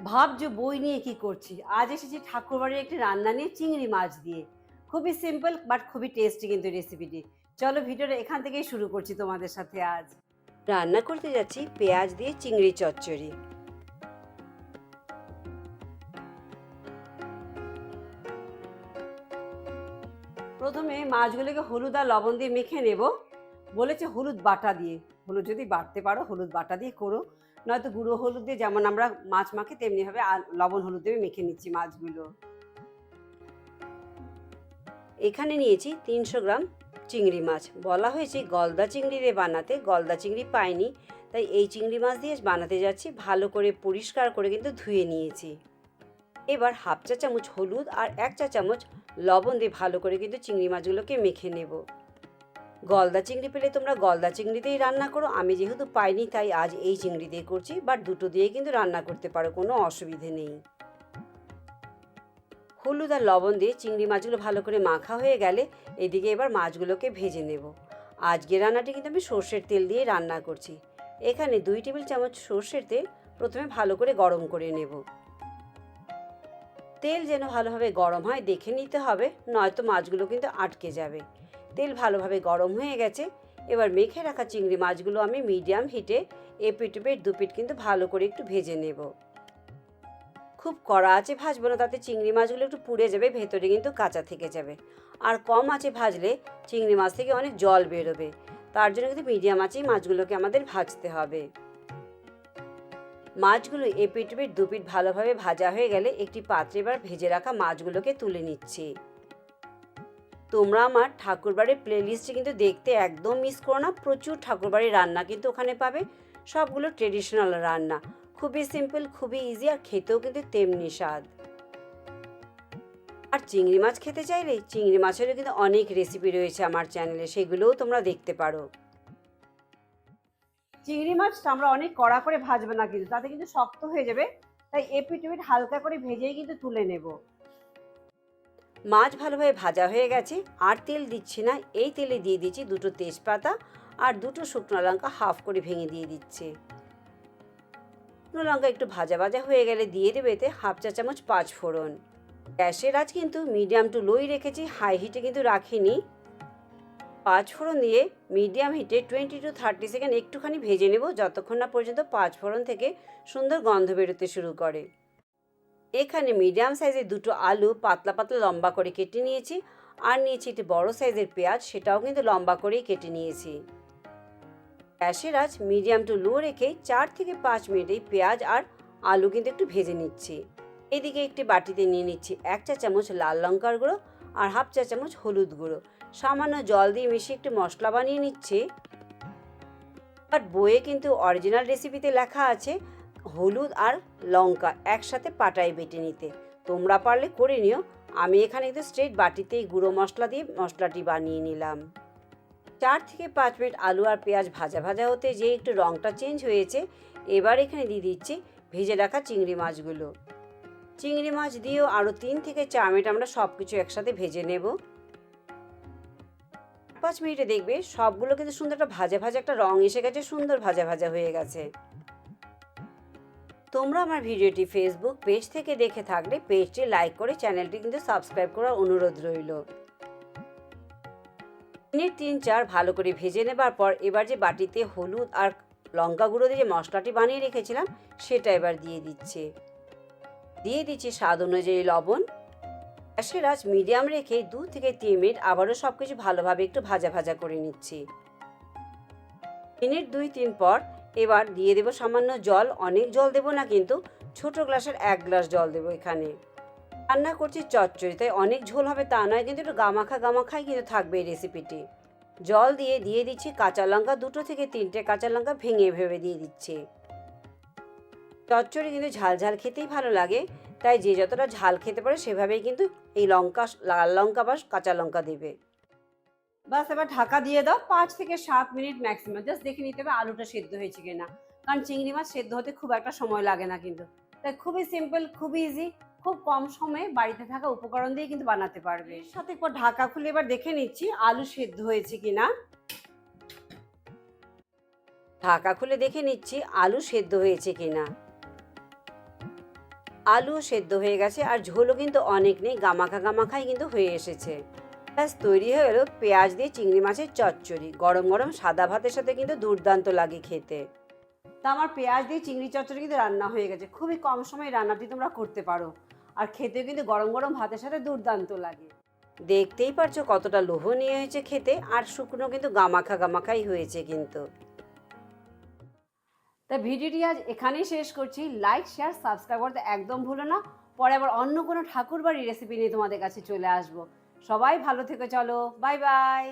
ভাবছো বই নিয়ে কি করছি? আজ এসেছি ঠাকুরবাড়ির একটি রান্না নিয়ে, চিংড়ি মাছ দিয়ে। খুবই সিম্পল বাট খুবই টেস্টি কিন্তু রেসিপিটি। চলো ভিডিওটা এখান থেকেই শুরু করছি তোমাদের সাথে আজ। রান্না করতে যাচ্ছি পেঁয়াজ দিয়ে চিংড়ি চচ্চড়ি। প্রথমে মাছগুলোকে হলুদ আর লবণ দিয়ে মেখে নেব। বলেছে হলুদ বাটা দিয়ে, হলুদ যদি বাটতে পারো হলুদ বাটা দিয়ে করো, নয়তো গুঁড়ো হলুদ দিয়ে যেমন আমরা মাছ মাখি তেমনিভাবে লবণ হলুদ দিয়ে মেখে নিচ্ছি মাছগুলো। এখানে নিয়েছি 300 গ্রাম চিংড়ি মাছ। বলা হয়েছে গলদা চিংড়ি দিয়ে বানাতে, গলদা চিংড়ি পাইনি, তাই এই চিংড়ি মাছ দিয়ে বানাতে যাচ্ছি। ভালো করে পরিষ্কার করে কিন্তু ধুয়ে নিয়েছি। এবার হাফ চা চামচ হলুদ আর 1 চা চামচ লবণ দিয়ে ভালো করে কিন্তু চিংড়ি মাছগুলোকে মেখে নেব। গলদা চিংড়ি পেলে তোমরা গলদা চিংড়ি দিয়েই রান্না করো, আমি যেহেতু পাইনি তাই আজ এই চিংড়ি দিয়ে করছি, বাট দুটো দিয়ে কিন্তু রান্না করতে পারো, কোনো অসুবিধে নেই। হলুদ আর লবণ দিয়ে চিংড়ি মাছগুলো ভালো করে মাখা হয়ে গেলে এদিকে এবার মাছগুলোকে ভেজে নেব। আজকে রান্নাটি কিন্তু আমি সর্ষের তেল দিয়ে রান্না করছি। এখানে 2 টেবিল চামচ সর্ষের তেল প্রথমে ভালো করে গরম করে নেব। তেল যেন ভালোভাবে গরম হয় দেখে নিতে হবে, নয়তো মাছগুলো কিন্তু আটকে যাবে। তেল ভালোভাবে গরম হয়ে গেছে। এবার মেখে রাখা চিংড়ি মাছগুলো আমি মিডিয়াম হিটে এপিট ওপিট দুপিট কিন্তু ভালো করে একটু ভেজে নেব। খুব কড়া আঁচে ভাজবো না, তাতে চিংড়ি মাছগুলো একটু পুড়ে যাবে, ভেতরে কিন্তু কাঁচা থেকে যাবে। আর কম আঁচে ভাজলে চিংড়ি মাছ থেকে অনেক জল বেরোবে, তার জন্য কিন্তু মিডিয়াম আঁচেই মাছগুলোকে আমাদের ভাজতে হবে। মাছগুলো এপিট ওপিট দুপিট ভালোভাবে ভাজা হয়ে গেলে একটি পাত্রে এবার ভেজে রাখা মাছগুলোকে তুলে নিচ্ছি। তোমরা আমার ঠাকুরবাড়ির প্লেলিস্টে কিন্তু দেখতে একদম মিস করো না, প্রচুর ঠাকুরবাড়ির রান্না কিন্তু ওখানে পাবে। সবগুলো ট্রেডিশনাল রান্না, খুবই সিম্পল, খুবই ইজি, আর খেতেও কিন্তু তেমনি স্বাদ। আর চিংড়ি মাছ খেতে চাইলে চিংড়ি মাছেরও কিন্তু অনেক রেসিপি রয়েছে আমার চ্যানেলে, সেগুলোও তোমরা দেখতে পারো। চিংড়ি মাছটা আমরা অনেক কড়া করে ভাজবো না কিন্তু, তাতে কিন্তু শক্ত হয়ে যাবে, তাই এপিট ওপিট হালকা করে ভেজেই কিন্তু তুলে নেব। মাছ ভালোভাবে ভাজা হয়ে গেছে, আর তেল দিচ্ছি না, এই তেলে দিয়ে দিচ্ছি 2টো তেজপাতা আর 2টো শুকনো লঙ্কা হাফ করে ভেঙে দিয়ে দিচ্ছে। শুকনো লঙ্কা একটু ভাজা ভাজা হয়ে গেলে দিয়ে দেবে এতে হাফ চা চামচ 5 ফোড়ন। গ্যাসের আঁচ কিন্তু মিডিয়াম টু লোই রেখেছি, হাই হিটে কিন্তু রাখিনি। 5 ফোড়ন দিয়ে মিডিয়াম হিটে 20 to 30 সেকেন্ড একটুখানি ভেজে নেব, যতক্ষণ না পর্যন্ত 5 ফোড়ন থেকে সুন্দর গন্ধ বেরোতে শুরু করে। এখানে মিডিয়াম সাইজের 2টো আলু পাতলা পাতলা লম্বা করে কেটে নিয়েছি, আর নিয়েছি একটি বড় সাইজের পেঁয়াজ, সেটাও কিন্তু লম্বা করেই কেটে নিয়েছি। গ্যাসের আঁচ মিডিয়াম টু লো রেখে 4 থেকে 5 মিনিট এই পেঁয়াজ আর আলু কিন্তু একটু ভেজে নিচ্ছি। এদিকে একটি বাটিতে নিয়ে নিচ্ছি 1 চা চামচ লাল লঙ্কার গুঁড়ো আর হাফ চা চামচ হলুদ গুঁড়ো, সামান্য জল দিয়ে মিশিয়ে একটু মশলা বানিয়ে নিচ্ছি। আর বইয়ে কিন্তু অরিজিনাল রেসিপিতে লেখা আছে হলুদ আর লঙ্কা একসাথে পাটায় বেটে নিতে, তোমরা পারলে করে নিও। আমি এখানে কিন্তু স্ট্রেট বাটিতেই গুঁড়ো মশলা দিয়ে মশলাটি বানিয়ে নিলাম। 4 থেকে 5 মিনিট আলু আর পেঁয়াজ ভাজা ভাজা হতে যে একটু রঙটা চেঞ্জ হয়েছে, এবার এখানে দিয়ে দিচ্ছি ভেজে রাখা চিংড়ি মাছগুলো। চিংড়ি মাছ দিয়েও আরও 3 থেকে 4 মিনিট আমরা সব কিছু একসাথে ভেজে নেব। 5 মিনিটে দেখবে সবগুলো কিন্তু সুন্দর একটা ভাজা ভাজা একটা রং এসে গেছে, সুন্দর ভাজা ভাজা হয়ে গেছে। তোমরা আমার ভিডিওটি ফেসবুক পেজ থেকে দেখে থাকলে পেজটি লাইক করে চ্যানেলটি কিন্তু সাবস্ক্রাইব করার অনুরোধ রইল। মিনিট 3-4 ভালো করে ভেজে নেবার পর এবার যে বাটিতে হলুদ আর লঙ্কা গুঁড়ো দিয়ে যে মশলাটি বানিয়ে রেখেছিলাম সেটা এবার দিয়ে দিচ্ছি স্বাদ অনুযায়ী লবণ। গ্যাসের আঁচ মিডিয়াম রেখে 2 থেকে 3 মিনিট আবারও সব কিছু ভালোভাবে একটু ভাজা ভাজা করে নিচ্ছি। মিনিট 2-3 পর এবার দিয়ে দেবো সামান্য জল, অনেক জল দেবো না কিন্তু, ছোট গ্লাসের 1 গ্লাস জল দেবো। এখানে রান্না করছি চচ্চড়ি, তাই অনেক ঝোল হবে তা নয়, কিন্তু একটু গামাখাই কিন্তু থাকবে এই রেসিপিটি। জল দিয়ে দিচ্ছি কাঁচা লঙ্কা, 2 থেকে 3টে কাঁচা লঙ্কা ভেঙে ভেবে দিয়ে দিচ্ছি। চচ্চড়ি কিন্তু ঝাল ঝাল খেতেই ভালো লাগে, তাই যে যতটা ঝাল খেতে পারে সেভাবেই কিন্তু এই লঙ্কা, লাল লঙ্কা বা কাঁচা লঙ্কা দেবে। বাস এবার ঢাকা দিয়ে দাও, 5 থেকে 7 মিনিট ম্যাক্সিমাম, জাস্ট দেখে নিতে হবে আলুটা সেদ্ধ হয়েছে কিনা, কারণ চিংড়ি মাছ সেদ্ধ হতে খুব একটা সময় লাগে না কিন্তু, তাই খুবই সিম্পল, খুবই ইজি, খুব কম সময়ে বাড়িতে থাকা উপকরণ দিয়ে কিন্তু বানাতে পারবে। এর সাথে একবার ঢাকা খুলে এবার দেখে নিচ্ছি আলু সেদ্ধ হয়েছে কিনা। ঢাকা খুলে দেখে নিচ্ছি আলু সেদ্ধ হয়েছে কিনা। আলুও সেদ্ধ হয়ে গেছে আর ঝোলও কিন্তু অনেক নেই, গামাখা গামাখাই কিন্তু হয়ে এসেছে। ব্যাস তৈরি হয়ে গেল পেঁয়াজ দিয়ে চিংড়ি মাছের চচ্চড়ি। গরম গরম সাদা ভাতের সাথে কিন্তু দুর্দান্ত লাগে খেতে। তা আমার পেঁয়াজ দিয়ে চিংড়ি চচ্চড়ি কিন্তু রান্না হয়ে গেছে। খুবই কম সময়ে রান্নাটি তোমরা করতে পারো, আর খেতেও কিন্তু গরম গরম ভাতের সাথে দুর্দান্ত লাগে। দেখতেই পারছো কতটা লোভনীয় হয়েছে খেতে, আর শুকনো কিন্তু গামাখা গামাখাই হয়েছে কিন্তু। তা ভিডিওটি আজ এখানেই শেষ করছি। লাইক শেয়ার সাবস্ক্রাইব করতে একদম ভুলো না। পরে আবার অন্য কোনো ঠাকুরবাড়ির রেসিপি নিয়ে তোমাদের কাছে চলে আসবো। সবাই ভালো থেকো, চলো বাই বাই।